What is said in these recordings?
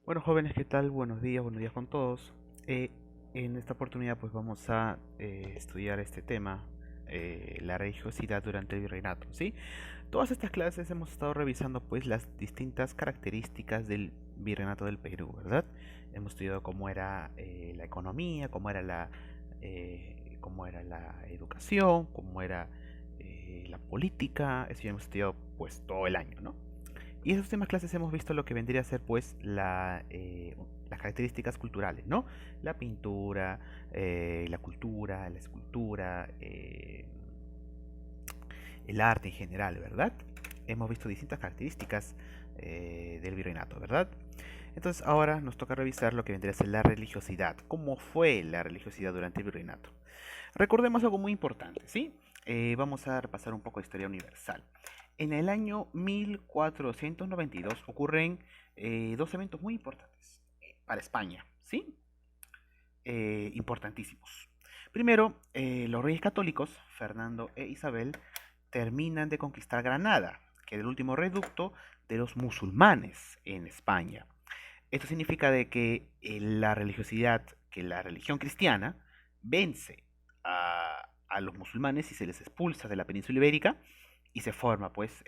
Bueno, jóvenes, ¿qué tal? Buenos días con todos. Eh, en esta oportunidad pues vamos a estudiar este tema, la religiosidad durante el virreinato, ¿sí? Todas estas clases hemos estado revisando pues las distintas características del virreinato del Perú, ¿verdad? Hemos estudiado cómo era la economía, cómo era la educación, cómo era la política, eso ya hemos estudiado pues todo el año, ¿no? Y en esas últimas clases hemos visto lo que vendría a ser pues las características culturales, ¿no? La pintura, la cultura, la escultura, el arte en general, ¿verdad? Hemos visto distintas características del virreinato, ¿verdad? Entonces ahora nos toca revisar lo que vendría a ser la religiosidad. ¿Cómo fue la religiosidad durante el virreinato? Recordemos algo muy importante, ¿sí? Vamos a repasar un poco de historia universal. En el año 1492 ocurren dos eventos muy importantes para España, ¿sí? Importantísimos. Primero, los reyes católicos, Fernando e Isabel, terminan de conquistar Granada, que era el último reducto de los musulmanes en España. Esto significa de que la religiosidad, que la religión cristiana vence a los musulmanes y se les expulsa de la península ibérica y se forma pues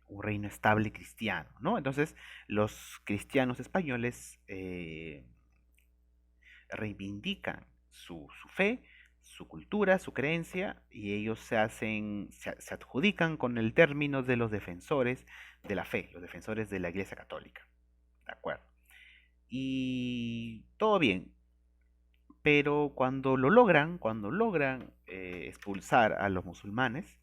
un reino estable cristiano, ¿no? Entonces los cristianos españoles reivindican su fe, su cultura, su creencia, y ellos se adjudican con el término de los defensores de la fe, los defensores de la Iglesia Católica. ¿De acuerdo? Y todo bien, pero cuando logran expulsar a los musulmanes,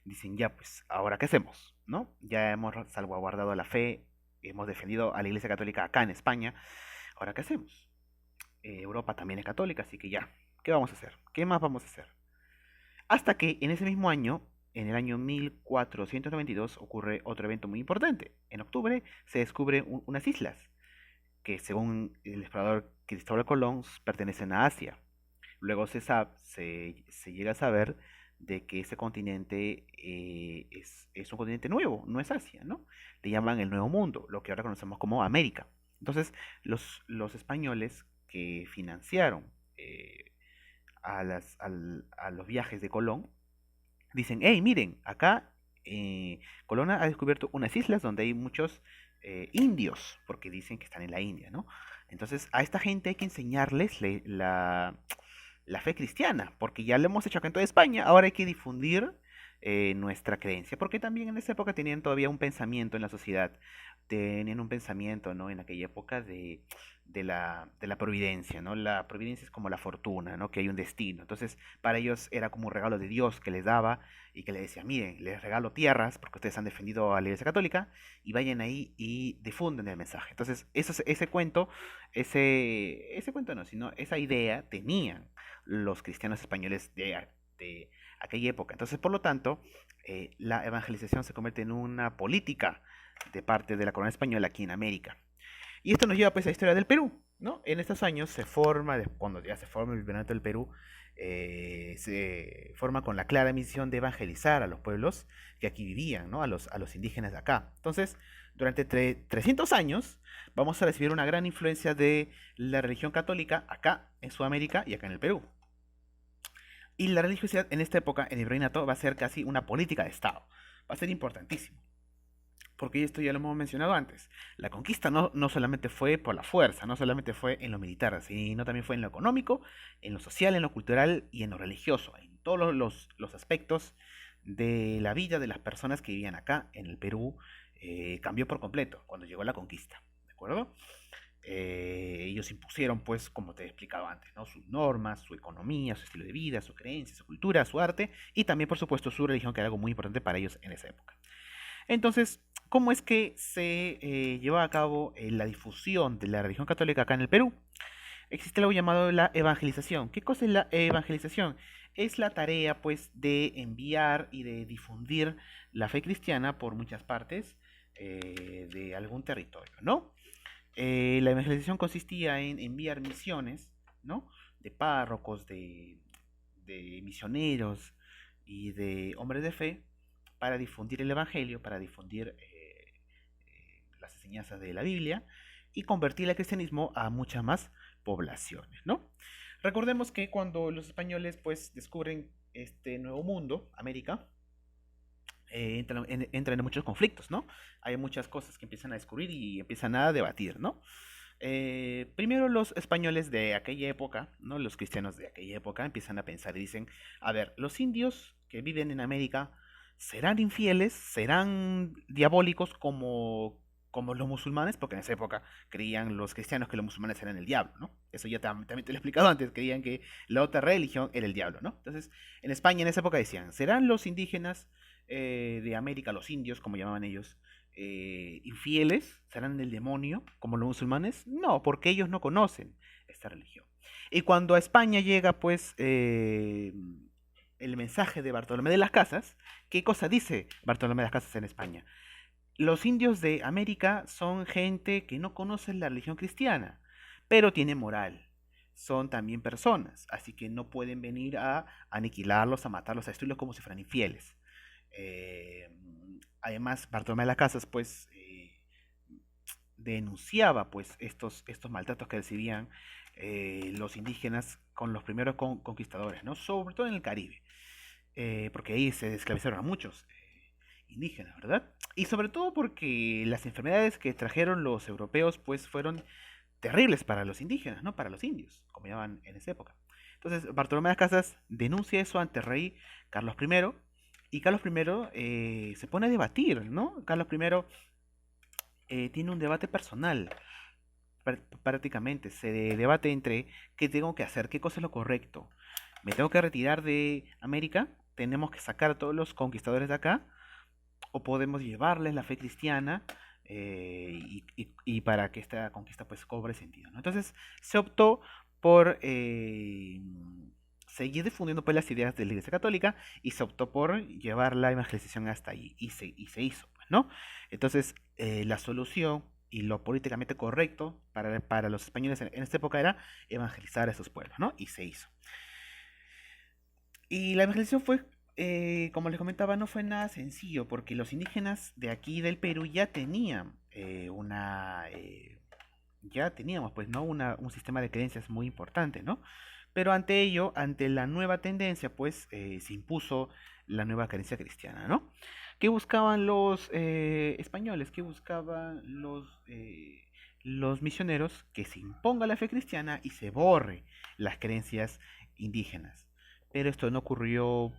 dicen ya pues, ¿ahora qué hacemos? ¿No? Ya hemos salvaguardado la fe, hemos defendido a la Iglesia Católica acá en España, ¿ahora qué hacemos? Europa también es católica, así que ya, ¿qué vamos a hacer? ¿Qué más vamos a hacer? Hasta que en ese mismo año, en el año 1492, ocurre otro evento muy importante. En octubre se descubren unas islas que según el explorador Cristóbal Colón pertenecen a Asia. Luego se llega a saber de que ese continente es un continente nuevo, no es Asia, ¿no? Le llaman el Nuevo Mundo, lo que ahora conocemos como América. Entonces, los españoles que financiaron a los viajes de Colón dicen, hey, miren, acá Colón ha descubierto unas islas donde hay muchos indios, porque dicen que están en la India, ¿no? Entonces, a esta gente hay que enseñarles la fe cristiana, porque ya lo hemos hecho acá en toda España, ahora hay que difundir nuestra creencia, porque también en esa época tenían todavía un pensamiento en la sociedad, tenían un pensamiento, ¿no? En aquella época de la providencia, ¿no? La providencia es como la fortuna, ¿no? Que hay un destino. Entonces, para ellos era como un regalo de Dios que les daba y que les decía, miren, les regalo tierras porque ustedes han defendido a la Iglesia Católica y vayan ahí y difunden el mensaje. Entonces, ese cuento no, sino esa idea tenían los cristianos españoles de aquella época. Entonces, por lo tanto, la evangelización se convierte en una política de parte de la corona española aquí en América. Y esto nos lleva pues a la historia del Perú, ¿no? En estos años cuando ya se forma el virreinato del Perú, se forma con la clara misión de evangelizar a los pueblos que aquí vivían, ¿no? A los indígenas de acá. Entonces, durante 300 años vamos a recibir una gran influencia de la religión católica acá en Sudamérica y acá en el Perú. Y la religiosidad en esta época, en el virreinato, va a ser casi una política de Estado. Va a ser importantísimo. Porque esto ya lo hemos mencionado antes. La conquista no solamente fue por la fuerza, no solamente fue en lo militar, sino también fue en lo económico, en lo social, en lo cultural y en lo religioso, en todos los aspectos de la vida de las personas que vivían acá en el Perú, cambió por completo cuando llegó la conquista. ¿De acuerdo? Ellos impusieron, pues, como te he explicado antes, ¿no? Sus normas, su economía, su estilo de vida, su creencia, su cultura, su arte y también, por supuesto, su religión, que era algo muy importante para ellos en esa época. Entonces, ¿cómo es que se lleva a cabo la difusión de la religión católica acá en el Perú? Existe algo llamado la evangelización. ¿Qué cosa es la evangelización? Es la tarea, pues, de enviar y de difundir la fe cristiana por muchas partes de algún territorio, ¿no? La evangelización consistía en enviar misiones, ¿no? De párrocos, de misioneros y de hombres de fe para difundir el Evangelio, para difundir las enseñanzas de la Biblia y convertir el cristianismo a muchas más poblaciones, ¿no? Recordemos que cuando los españoles pues descubren este nuevo mundo, América, entran en muchos conflictos, ¿no? Hay muchas cosas que empiezan a descubrir y empiezan a debatir, ¿no? Primero los españoles de aquella época, ¿no? Los cristianos de aquella época empiezan a pensar y dicen, a ver, los indios que viven en América serán infieles, serán diabólicos como los musulmanes, porque en esa época creían los cristianos que los musulmanes eran el diablo, ¿no? Eso ya también te lo he explicado antes, creían que la otra religión era el diablo, ¿no? Entonces, en España en esa época decían, ¿serán los indígenas de América, los indios, como llamaban ellos, infieles? ¿Serán del demonio, como los musulmanes? No, porque ellos no conocen esta religión. Y cuando a España llega, pues, el mensaje de Bartolomé de las Casas, ¿qué cosa dice Bartolomé de las Casas en España? Los indios de América son gente que no conoce la religión cristiana, pero tiene moral. Son también personas, así que no pueden venir a aniquilarlos, a matarlos, a destruirlos como si fueran infieles. Eh, Además, Bartolomé de las Casas, pues, denunciaba pues estos maltratos que recibían los indígenas con los primeros conquistadores, ¿no? Sobre todo en el Caribe, porque ahí se esclavizaron a muchos indígenas, ¿verdad? Y sobre todo porque las enfermedades que trajeron los europeos pues fueron terribles para los indígenas, ¿no? Para los indios, como llamaban en esa época. Entonces, Bartolomé de las Casas denuncia eso ante el rey Carlos I, y Carlos I se pone a debatir, ¿no? Carlos I tiene un debate personal, prácticamente. Se debate entre qué tengo que hacer, qué cosa es lo correcto. ¿Me tengo que retirar de América? ¿Tenemos que sacar a todos los conquistadores de acá? ¿O podemos llevarles la fe cristiana y para que esta conquista pues cobre sentido, ¿no? Entonces se optó por seguir difundiendo pues las ideas de la Iglesia Católica y se optó por llevar la evangelización hasta allí y se hizo, pues, ¿no? Entonces la solución y lo políticamente correcto para los españoles en esta época era evangelizar a esos pueblos, ¿no? Y se hizo. Y la evangelización fue, como les comentaba, no fue nada sencillo, porque los indígenas de aquí del Perú ya tenían ya teníamos, pues, ¿no? Un sistema de creencias muy importante, ¿no? Pero ante ello, ante la nueva tendencia, pues, se impuso la nueva creencia cristiana, ¿no? ¿Qué buscaban los españoles? ¿Qué buscaban los misioneros? Que se imponga la fe cristiana y se borre las creencias indígenas. Pero esto no ocurrió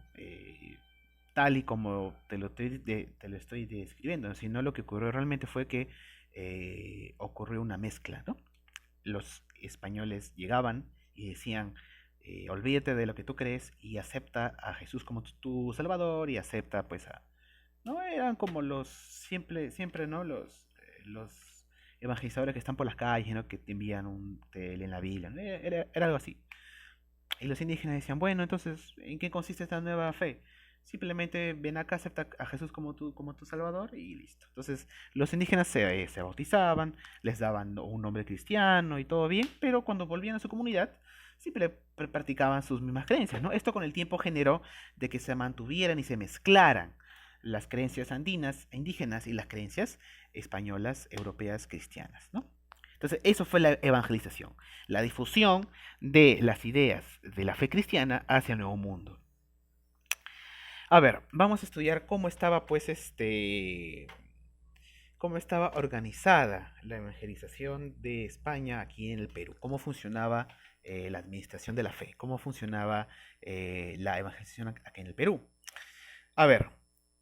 tal y como te lo estoy describiendo, sino lo que ocurrió realmente fue que ocurrió una mezcla, ¿no? Los españoles llegaban y decían, olvídate de lo que tú crees y acepta a Jesús como tu Salvador y acepta pues a... No, eran como los, siempre, ¿no? Los evangelizadores que están por las calles, ¿no? Que te envían te leen la Biblia, ¿no? Era algo así. Y los indígenas decían, bueno, entonces, ¿en qué consiste esta nueva fe? Simplemente ven acá, acepta a Jesús como tu Salvador y listo. Entonces, los indígenas se bautizaban, les daban un nombre cristiano y todo bien, pero cuando volvían a su comunidad, siempre practicaban sus mismas creencias, ¿no? Esto con el tiempo generó de que se mantuvieran y se mezclaran las creencias andinas, indígenas y las creencias españolas, europeas, cristianas, ¿no? Entonces, eso fue la evangelización, la difusión de las ideas de la fe cristiana hacia el nuevo mundo. A ver, vamos a estudiar cómo estaba, pues, cómo estaba organizada la evangelización de España aquí en el Perú, cómo funcionaba la administración de la fe, cómo funcionaba la evangelización aquí en el Perú. A ver,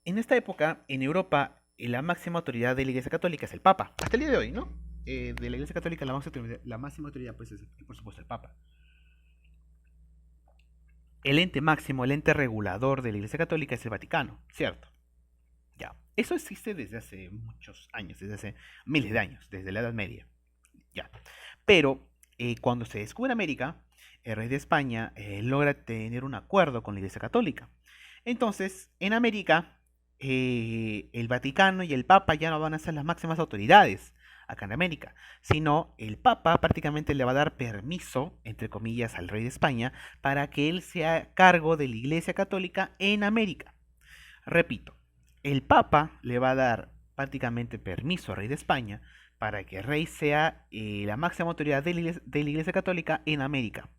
en esta época, en Europa, la máxima autoridad de la Iglesia Católica es el Papa, hasta el día de hoy, ¿no? De la Iglesia Católica la máxima autoridad pues es por supuesto el Papa. El ente máximo, el ente regulador de la Iglesia Católica es el Vaticano, ¿cierto? Ya. Eso existe desde hace muchos años, desde hace miles de años, desde la Edad Media. Ya. Pero cuando se descubre América, el rey de España logra tener un acuerdo con la Iglesia Católica. Entonces, en América, el Vaticano y el Papa ya no van a ser las máximas autoridades acá en América, sino el Papa prácticamente le va a dar permiso, entre comillas, al rey de España para que él sea cargo de la Iglesia Católica en América. Repito, el Papa le va a dar prácticamente permiso al rey de España para que el rey sea la máxima autoridad de la Iglesia Católica en América.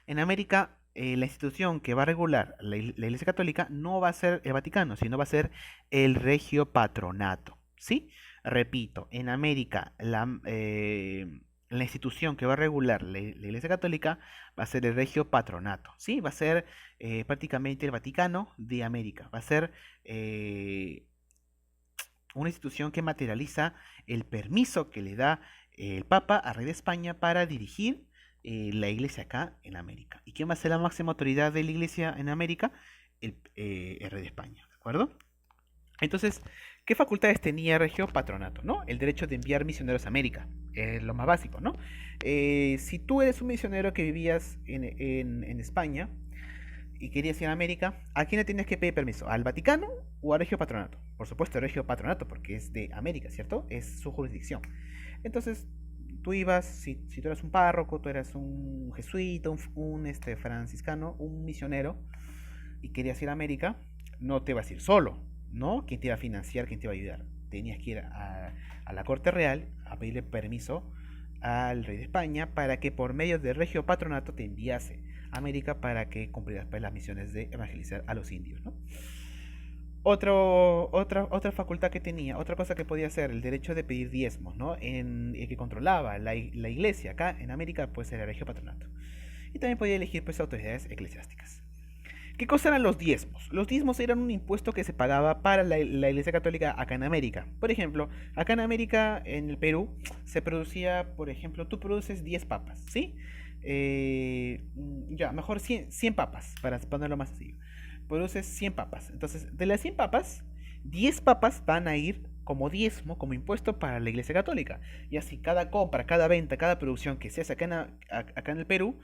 En América, la institución que va a regular la Iglesia Católica no va a ser el Vaticano, sino va a ser el Regio Patronato. ¿Sí? Repito, en América la institución que va a regular la Iglesia Católica va a ser el Regio Patronato. ¿Sí? Va a ser prácticamente el Vaticano de América. Va a ser una institución que materializa el permiso que le da el Papa al rey de España para dirigir la iglesia acá en América. ¿Y quién va a ser la máxima autoridad de la iglesia en América? El rey de España, ¿de acuerdo? Entonces, ¿qué facultades tenía Regio Patronato? ¿No? El derecho de enviar misioneros a América, es lo más básico, ¿no? Si tú eres un misionero que vivías en España y querías ir a América, ¿a quién le tienes que pedir permiso? ¿Al Vaticano o a Regio Patronato? Por supuesto, Regio Patronato, porque es de América, ¿cierto? Es su jurisdicción. Entonces, tú ibas, si tú eras un párroco, tú eras un jesuita, un franciscano, un misionero, y querías ir a América, no te vas a ir solo, ¿no? ¿Quién te iba a financiar? ¿Quién te iba a ayudar? Tenías que ir a la corte real a pedirle permiso al rey de España para que por medio del Regio Patronato te enviase a América para que cumplieras pues, las misiones de evangelizar a los indios, ¿no? Otra facultad que tenía, otra cosa que podía hacer, el derecho de pedir diezmos, ¿no? El que controlaba la iglesia acá en América, pues era el Regio Patronato. Y también podía elegir pues autoridades eclesiásticas. ¿Qué cosa eran los diezmos? Los diezmos eran un impuesto que se pagaba para la Iglesia Católica acá en América. Por ejemplo, acá en América, en el Perú, se producía, por ejemplo, tú produces 10 papas, ¿sí? Ya, mejor 100 papas, para ponerlo más sencillo. Produces 100 papas. Entonces, de las 100 papas, 10 papas van a ir como diezmo, como impuesto para la Iglesia Católica. Y así, cada compra, cada venta, cada producción que se hace acá en el Perú,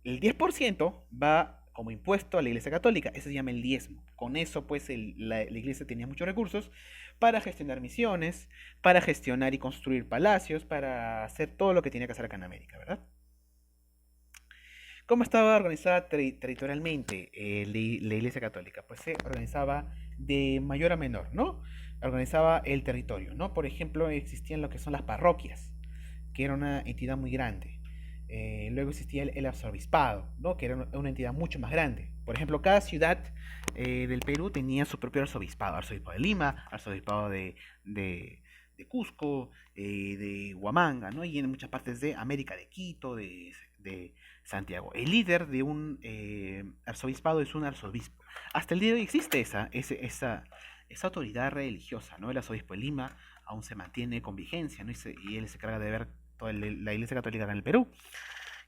el 10% va como impuesto a la Iglesia Católica. Eso se llama el diezmo. Con eso, pues, la Iglesia tenía muchos recursos para gestionar misiones, para gestionar y construir palacios, para hacer todo lo que tenía que hacer acá en América, ¿verdad? ¿Cómo estaba organizada territorialmente la Iglesia Católica? Pues se organizaba de mayor a menor, ¿no? Organizaba el territorio, ¿no? Por ejemplo, existían lo que son las parroquias, que era una entidad muy grande. Luego existía el arzobispado, ¿no? Que era una entidad mucho más grande. Por ejemplo, cada ciudad del Perú tenía su propio arzobispado. Arzobispado de Lima, arzobispado de Cusco, de Huamanga, ¿no? Y en muchas partes de América, de Quito, de Santiago. El líder de un arzobispado es un arzobispo. Hasta el día de hoy existe esa autoridad religiosa, ¿no? El arzobispo de Lima aún se mantiene con vigencia, ¿no? Y él se encarga de ver toda la Iglesia Católica en el Perú.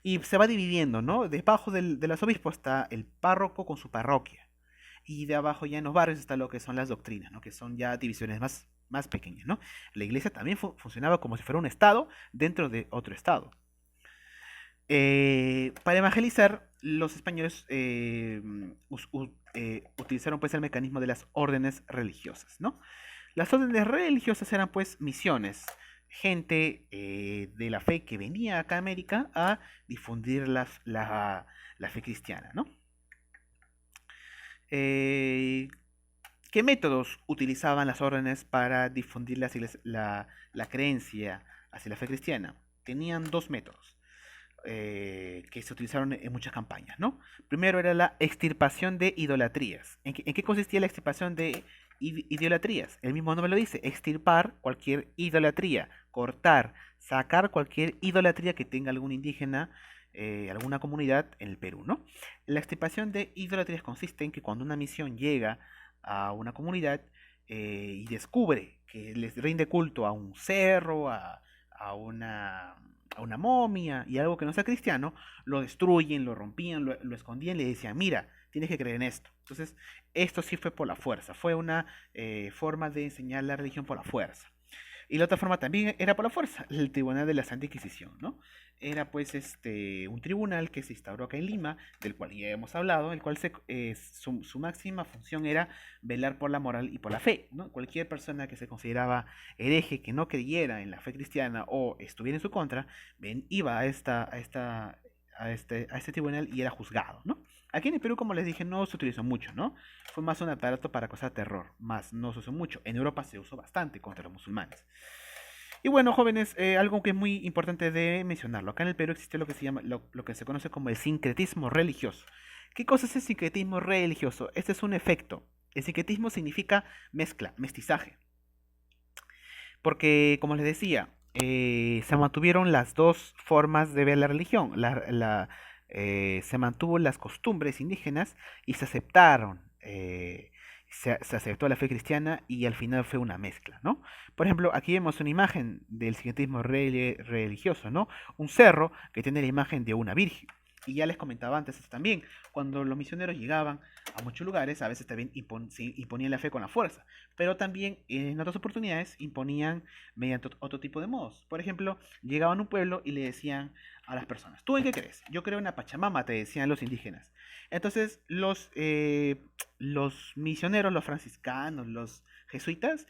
Y se va dividiendo, ¿no? Debajo del arzobispo está el párroco con su parroquia. Y de abajo ya en los barrios está lo que son las doctrinas, ¿no? Que son ya divisiones más pequeñas, ¿no? La iglesia también funcionaba como si fuera un estado dentro de otro estado. Para evangelizar, los españoles utilizaron pues el mecanismo de las órdenes religiosas, ¿no? Las órdenes religiosas eran pues misiones, gente de la fe que venía acá a América a difundir la fe cristiana, ¿no? Eh, ¿Qué métodos utilizaban las órdenes para difundir la creencia hacia la fe cristiana? Tenían dos métodos que se utilizaron en muchas campañas, ¿no? Primero era la extirpación de idolatrías. ¿En qué consistía la extirpación de idolatrías? El mismo nombre lo dice, extirpar cualquier idolatría, cortar, sacar cualquier idolatría que tenga algún indígena, alguna comunidad en el Perú, ¿no? La extirpación de idolatrías consiste en que cuando una misión llega a una comunidad y descubre que les rinde culto a un cerro, a una a una momia y algo que no sea cristiano, lo destruyen, lo rompían, lo escondían y le decían, mira, tienes que creer en esto. Entonces, esto sí fue por la fuerza, fue una forma de enseñar la religión por la fuerza. Y la otra forma también era por la fuerza, el Tribunal de la Santa Inquisición, ¿no? Era pues un tribunal que se instauró acá en Lima, del cual ya hemos hablado, el cual su máxima función era velar por la moral y por la fe, ¿no? Cualquier persona que se consideraba hereje, que no creyera en la fe cristiana o estuviera en su contra, iba a este tribunal y era juzgado, ¿no? Aquí en el Perú, como les dije, no se utilizó mucho, ¿no? Fue más un aparato para causar terror, más no se usó mucho. En Europa se usó bastante contra los musulmanes. Y bueno, jóvenes, algo que es muy importante de mencionarlo. Acá en el Perú existe lo que se llama, lo que se conoce como el sincretismo religioso. ¿Qué cosa es el sincretismo religioso? Este es un efecto. El sincretismo significa mezcla, mestizaje. Porque, como les decía, se mantuvieron las dos formas de ver la religión. Se mantuvo las costumbres indígenas y se aceptaron. Se aceptó la fe cristiana y al final fue una mezcla, ¿no? Por ejemplo, aquí vemos una imagen del sincretismo religioso, ¿no? Un cerro que tiene la imagen de una virgen. Y ya les comentaba antes esto también, cuando los misioneros llegaban a muchos lugares, a veces también se imponían la fe con la fuerza, pero también en otras oportunidades imponían mediante otro tipo de modos. Por ejemplo, llegaban a un pueblo y le decían a las personas, ¿tú en qué crees? Yo creo en la Pachamama, te decían los indígenas. Entonces los misioneros, los franciscanos, los jesuitas,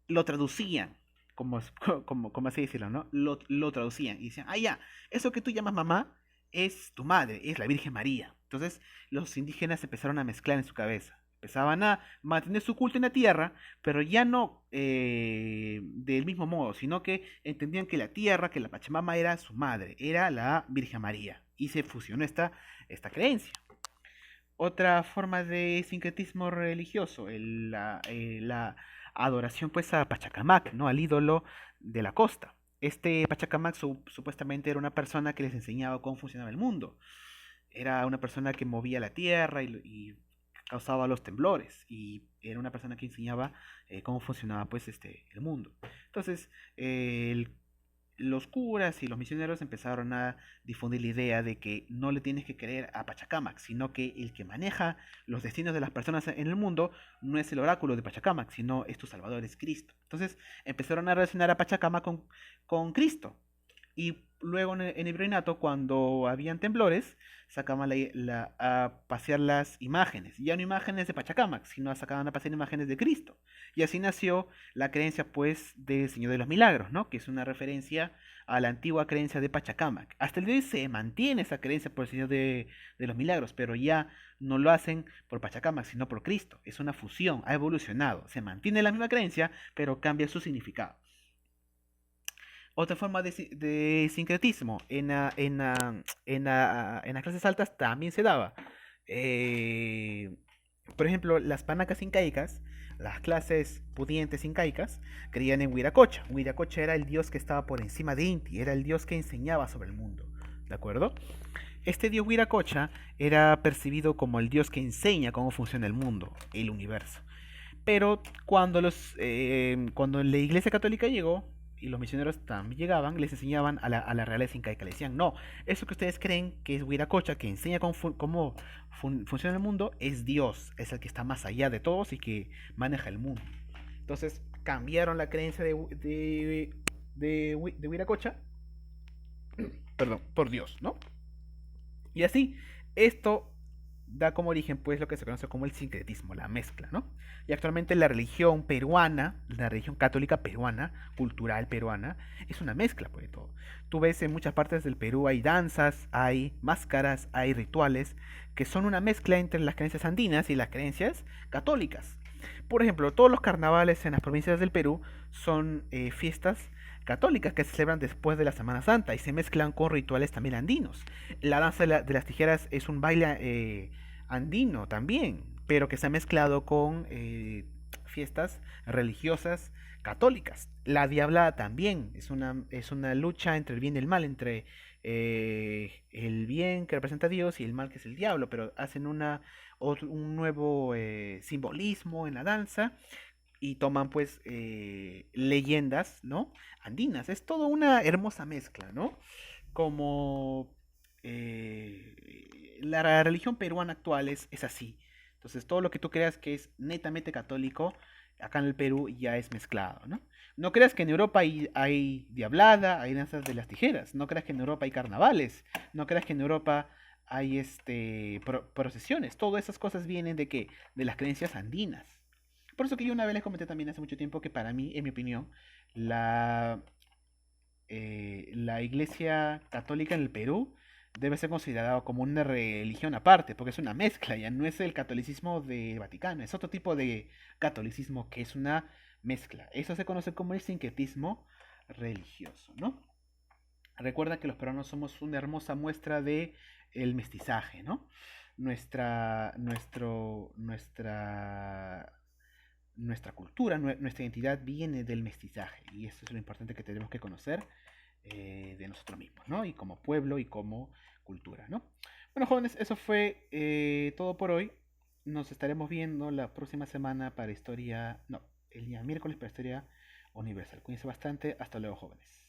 lo traducían, como, como así decirlo, ¿no? Lo traducían y decían, ah, ya, eso que tú llamas mamá es tu madre, es la Virgen María. Entonces los indígenas empezaron a mezclar en su cabeza. Empezaban a mantener su culto en la tierra, pero ya no del mismo modo, sino que entendían que la tierra, que la Pachamama era su madre, era la Virgen María. Y se fusionó esta creencia. Otra forma de sincretismo religioso, la adoración pues a Pachacamac, ¿no? Al ídolo de la costa. Este Pachacamac supuestamente era una persona que les enseñaba cómo funcionaba el mundo. Era una persona que movía la tierra y causaba los temblores. Y era una persona que enseñaba cómo funcionaba pues el mundo. Entonces, los curas y los misioneros empezaron a difundir la idea de que no le tienes que creer a Pachacamac, sino que el que maneja los destinos de las personas en el mundo no es el oráculo de Pachacamac, sino es tu Salvador, es Cristo. Entonces empezaron a relacionar a Pachacamac con Cristo. Y luego en el virreinato, cuando habían temblores, sacaban a pasear las imágenes. Ya no imágenes de Pachacamac, sino sacaban a pasear imágenes de Cristo. Y así nació la creencia, pues, del Señor de los Milagros, ¿no? Que es una referencia a la antigua creencia de Pachacamac. Hasta el día de hoy se mantiene esa creencia por el Señor de los Milagros, pero ya no lo hacen por Pachacamac, sino por Cristo. Es una fusión, ha evolucionado. Se mantiene la misma creencia, pero cambia su significado. Otra forma de sincretismo en las clases altas también se daba. Eh, por ejemplo, las panacas incaicas, las clases pudientes incaicas, creían en Huiracocha. Huiracocha era el dios que estaba por encima de Inti, era el dios que enseñaba sobre el mundo. ¿De acuerdo? Este dios Huiracocha era percibido como el dios que enseña cómo funciona el mundo, el universo. Pero cuando la Iglesia Católica llegó y los misioneros también llegaban, les enseñaban a la realeza incaica, le decían, no, eso que ustedes creen que es Huiracocha, que enseña cómo funciona el mundo, es Dios, es el que está más allá de todos y que maneja el mundo. Entonces cambiaron la creencia de Huiracocha, perdón, por Dios, ¿no? Y así, esto da como origen pues lo que se conoce como el sincretismo, la mezcla, ¿no? Y actualmente la religión peruana, la religión católica peruana, cultural peruana, es una mezcla pues de todo. Tú ves en muchas partes del Perú hay danzas, hay máscaras, hay rituales que son una mezcla entre las creencias andinas y las creencias católicas. Por ejemplo, todos los carnavales en las provincias del Perú son fiestas católicas que se celebran después de la Semana Santa y se mezclan con rituales también andinos. La danza de las tijeras es un baile andino también, pero que se ha mezclado con fiestas religiosas católicas. La diablada también es una lucha entre el bien y el mal, entre el bien que representa a Dios y el mal que es el diablo, pero hacen un nuevo simbolismo en la danza y toman pues leyendas, ¿no? Andinas. Es toda una hermosa mezcla, ¿no? Como la religión peruana actual es así. Entonces todo lo que tú creas que es netamente católico, acá en el Perú ya es mezclado, ¿no? No creas que en Europa hay diablada, hay danzas de las tijeras, no creas que en Europa hay carnavales, no creas que en Europa hay procesiones, todas esas cosas vienen de qué? De las creencias andinas. Por eso que yo una vez les comenté también hace mucho tiempo que para mí, en mi opinión, la, la Iglesia Católica en el Perú debe ser considerada como una religión aparte, porque es una mezcla, ya no es el catolicismo del Vaticano, es otro tipo de catolicismo que es una mezcla. Eso se conoce como el sincretismo religioso, ¿no? Recuerda que los peruanos somos una hermosa muestra de el mestizaje, ¿no? Nuestra, nuestro, nuestra cultura, nuestra identidad viene del mestizaje y eso es lo importante que tenemos que conocer de nosotros mismos, ¿no? Y como pueblo y como cultura, ¿no? Bueno, jóvenes, eso fue todo por hoy. Nos estaremos viendo la próxima semana para historia, no, el día miércoles para historia universal. Cuídense bastante. Hasta luego, jóvenes.